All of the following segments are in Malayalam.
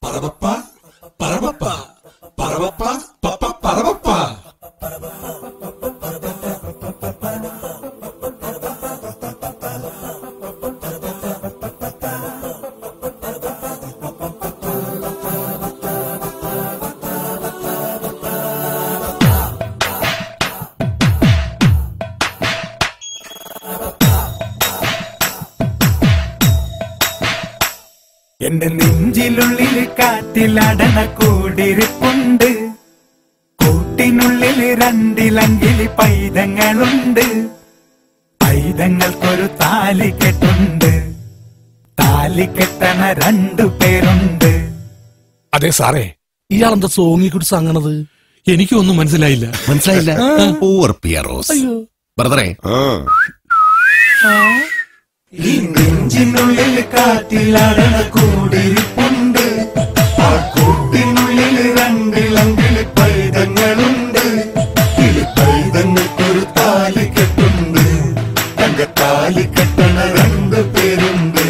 Parapapa, parapapa, parapapa, papa, parapapa. എന്റെ നെഞ്ചിലുള്ളിൽ കാറ്റിലടണ കൂടിരിപ്പുണ്ട്. കൂട്ടിനുള്ളിൽ രണ്ടിലങ്കിലി പൈതങ്ങളുണ്ട്. പൈതങ്ങൾക്കൊരു താലിക്കെട്ടുണ്ട്. താലിക്കെട്ടണ 2 പേരുണ്ട്. അതെ സാറേ, ഇയാളെന്താ സോങ്ങിക്കുട്ടി സാങ്ങണത്? എനിക്കൊന്നും മനസ്സിലായില്ല. ബ്രദറെ, ഈ നെഞ്ചിനുള്ളിൽ കാറ്റിലടണ കൂടിരിപ്പുണ്ട്. ആ കൂട്ടിനുള്ളിൽ രണ്ടിലങ്കിലി പൈതങ്ങളുണ്ട്. പൈതങ്ങൾക്കൊരു താലിക്കെട്ടുണ്ട്. താലിക്കെട്ടണ 2 പേരുണ്ട്.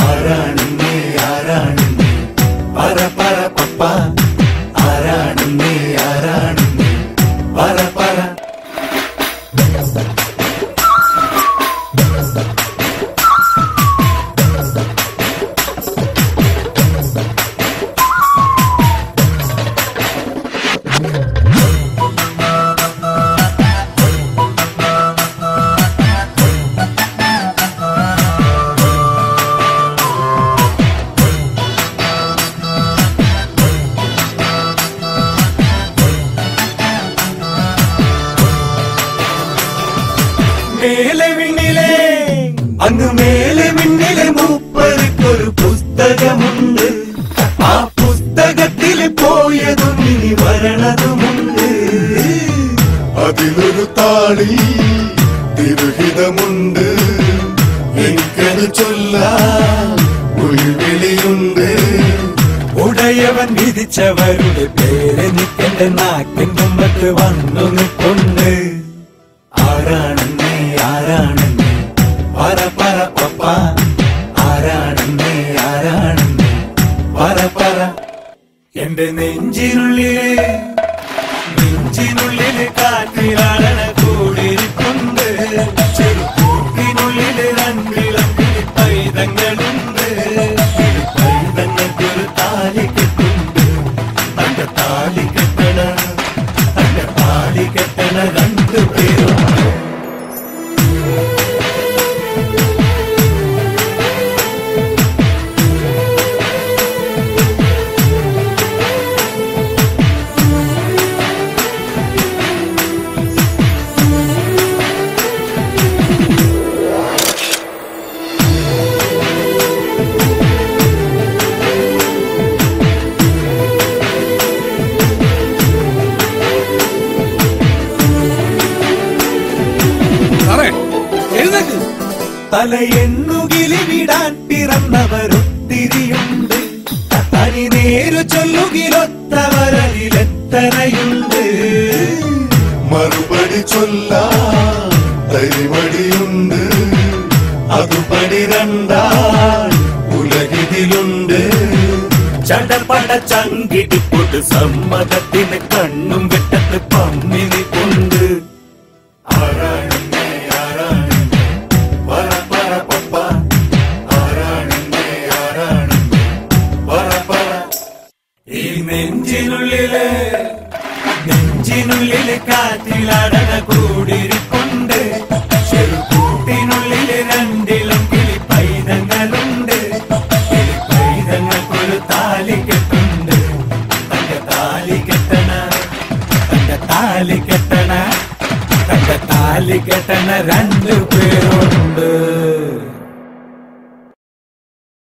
ആരാണെന്നേ ആരാണെന്നേ പറ പറ പപ്പ. ആരാണെന്നേ ആരാണെന്നേ പറ പറ. മേലെ വിണ്ണിലെ അങ്ങ് മേലെ വിണ്ണിലെ മൂപ്പർക്കൊരു പുസ്തകമുണ്ട്. ആ പുസ്തകത്തിൽ പോയതും ഇനി വരണതുമുണ്ട്. അതിലൊരു താളി തിരുഹിതമുണ്ട്. എനിക്കത് ചൊല്ലാൻ ഉൾവിളിയുണ്ട്. ഉടയവൻ വിധിച്ചവരുടെ പേരെനിക്കെന്റെ നാക്കിൻ മുമ്പത്ത് വന്നു നിൽപ്പുണ്ട്. ആരാണെന്നേ ആരാണെന്നേ പറ പറ പപ്പ. ആരാണെന്നേ ആരാണെന്നേ പറ പറ. എന്റെ നെഞ്ചിനുള്ളില് കാറ്റിലാടണ കൂടിരിപ്പുണ്ട്. ചെറുക്കൂട്ടിനുള്ളില് 2 പൈതങ്ങളുണ്ട്. പൈതങ്ങൾക്കൊരു താലിക്കെട്ടുണ്ട്. തന്റെ താലിക്കെട്ടണ 2 പേരുണ്ട്. തലയെണ്ണുകിലി വിടാൻ പിറന്നവരൊത്തിരിയുണ്ട്. തനി നേരു ചൊല്ലുകിലൊത്തവരതിലെത്തനയുണ്ട്. മറുപടി ചൊല്ലാൻ തരിമടിയുണ്ട്. അതുപടി 2 ഉലകിതിലുണ്ട്. ചടപട ചങ്കിടിപ്പൊട്ട് സമ്മതത്തിന് കണ്ണും വെട്ടത്ത് പമ്മിനിപ്പുണ്ട്. ആരാണെന്നേ ആരാണെന്നേ പറ പറ പപ്പ. ആരാണെന്നേ ആരാണെന്നേ പറ പറ. ഈ നെഞ്ചിനുള്ളില് കാറ്റിലടണ കൂടിരിപ്പുണ്ട്. ചെറുകൂട്ടിനുള്ളില് 2 പൈതങ്ങളുണ്ട്. പൈതങ്ങൾക്കൊരു താലിക്കെട്ടുണ്ട്. തന്റെ താലിക്കെട്ടണ 2 പേരുണ്ട്.